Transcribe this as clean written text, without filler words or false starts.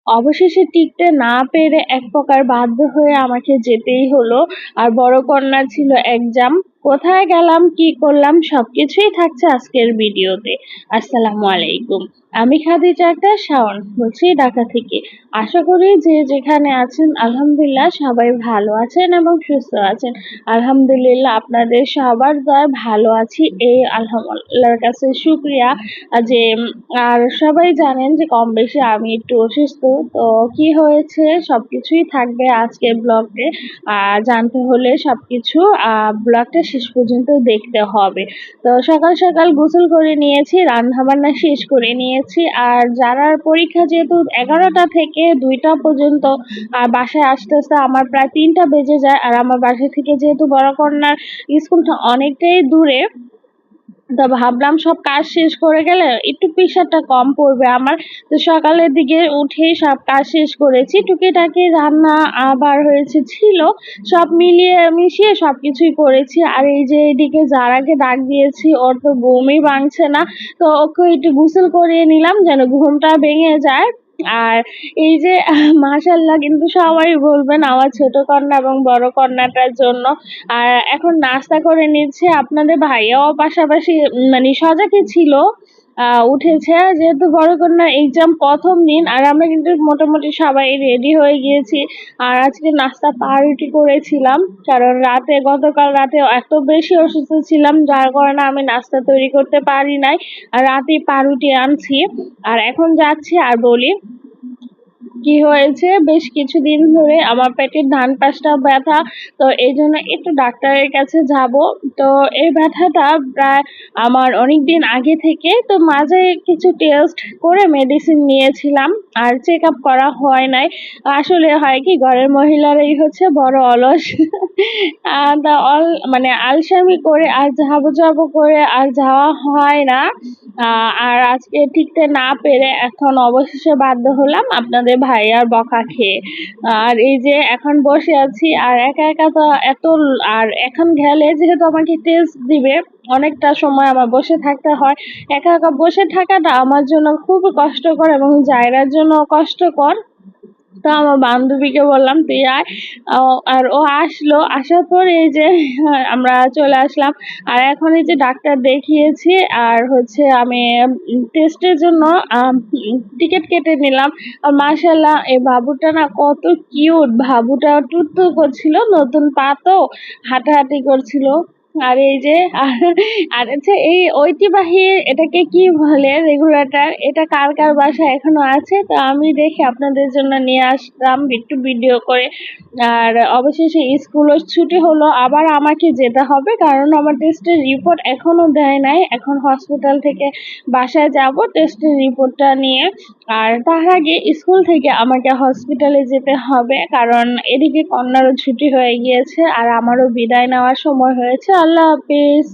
অবশেষে টিকতে না পেরে এক প্রকার বাধ্য হয়ে আমাকে যেতেই হলো। আর বড় কন্যার ছিল এক্সাম। কোথায় গেলাম, কি করলাম সবকিছুই থাকছে আজকের ভিডিওতে। আসসালামু আলাইকুম। আমি খাদিজা আক্তার শাওন, বলছি ঢাকা থেকে। আশা করি যে যেখানে আছেন আলহামদুলিল্লাহ সবাই ভালো আছেন এবং সুস্থ আছেন। আলহামদুলিল্লাহ আপনাদের সবার দয়ায় ভালো আছি, এই আল্লাহর কাছে শুকরিয়া। যে আর সবাই জানেন যে কম বেশি আমি একটু অসুস্থ। তো কি হয়েছে সবকিছুই থাকবে আজকের ব্লগে। জানতে হলে সবকিছু ব্লগটা শেষ পর্যন্ত দেখতে হবে। তো সকাল সকাল গোসল করে নিয়েছি, রান্না বান্না শেষ করে নিয়েছি। আর যারা পরীক্ষা যেহেতু 11টা থেকে 2টা পর্যন্ত, বাসায় আসতে আসতে আমার প্রায় 3টা বেজে যায়। আর আমার বাসা থেকে যেহেতু বড় কন্যার স্কুলটা অনেকটাই দূরে, তো ভাবলাম সব কাজ শেষ করে গেলে একটু প্রেশারটা কম পড়বে আমার। তো সকালের দিকে উঠেই সব কাজ শেষ করেছি, টুকিটাকি রান্না আবার হয়েছে ছিল, সব মিলিয়ে মিশিয়ে সবকিছুই করেছি। আর এই যে এদিকে যারাকে ডাক দিয়েছি, ওর তো ঘুমই ভাঙছে না। তো ওকে একটু গোসল করিয়ে নিলাম যেন ঘুমটা ভেঙে যায়। আর এই যে মাশাআল্লাহ, কিন্তু সবাই বলবেন আমার ছোট কন্যা এবং বড় কন্যাটার জন্য। আর এখন নাস্তা করে নিচ্ছে, আপনাদের ভাইয়াও পাশাপাশি মানে সজাগই ছিল। উঠেছে যেহেতু বড় কন্যার এক্সাম প্রথম দিন। আর আমরা কিন্তু মোটামুটি সবাই রেডি হয়ে গিয়েছি। আর আজকে নাস্তা পাউরুটি করেছিলাম, কারণ গতকাল রাতে এত বেশি অসুস্থ ছিলাম যার কারণে আমি নাস্তা তৈরি করতে পারি নাই। আর রাতে পাউরুটি আনছি। আর এখন যাচ্ছি। আর বলি কি হয়েছে, বেশ কিছুদিন ধরে আমার পেটের ডান পাশটা ব্যথা। তো এই জন্য একটু ডাক্তারের কাছে যাব। তো এই ব্যথাটা প্রায় আমার অনেক দিন আগে থেকে, তো মাঝে কিছু টেস্ট করে মেডিসিন নিয়েছিলাম। আর চেক আপ করা হয় নাই। আসলে হয় কি, ঘরের মহিলারাই হচ্ছে বড় অলস। মানে আলসামি করে আর যাবো যাবো করে আর যাওয়া হয় না। আর আজকে টিকতে না পেরে এখন অবশেষে বাধ্য হলাম আপনাদের ভাইয়ার বকা খেয়ে। আর এই যে এখন বসে আছি, আর একা একা তো এত, আর এখন গেলে যেহেতু আমাকে টেস্ট দিবে অনেকটা সময় আমার বসে থাকতে হয়। একা একা বসে থাকাটা আমার জন্য খুব কষ্টকর এবং জায়গার জন্য কষ্টকর। তো আমার বান্ধবীকে বললাম তুই আয়। আর ও আসলো, আসার পর এই যে আমরা চলে আসলাম। আর এখন এই যে ডাক্তার দেখিয়েছি, আর হচ্ছে আমি টেস্টের জন্য টিকিট কেটে নিলাম। আর মাশাআল্লাহ এই বাবুটা না কত কিউট, বাবুটা টুটু করছিল, নতুন পা তো হাঁটাহাঁটি করছিল। আর এই যে আর আচ্ছা, এই ঐতিহ্যবাহী এটাকে কি বলে, রেগুলেটর, এটা কার কার বাসায় এখনো আছে? তো আমি দেখে আপনাদের জন্য নিয়ে আসলাম একটু ভিডিও করে। আর অবশেষে স্কুলও ছুটি হলো, আবার আমাকে যেতে হবে কারণ আমার টেস্টের রিপোর্ট এখনো দেয় নাই। এখন হসপিটাল থেকে বাসায় যাব টেস্টের রিপোর্টটা নিয়ে। আর তার আগে স্কুল থেকে আমাকে হসপিটালে যেতে হবে, কারণ এদিকে কন্যারও ছুটি হয়ে গিয়েছে আর আমারও বিদায় নেওয়ার সময় হয়েছে। আল্লাহ হাফিজ।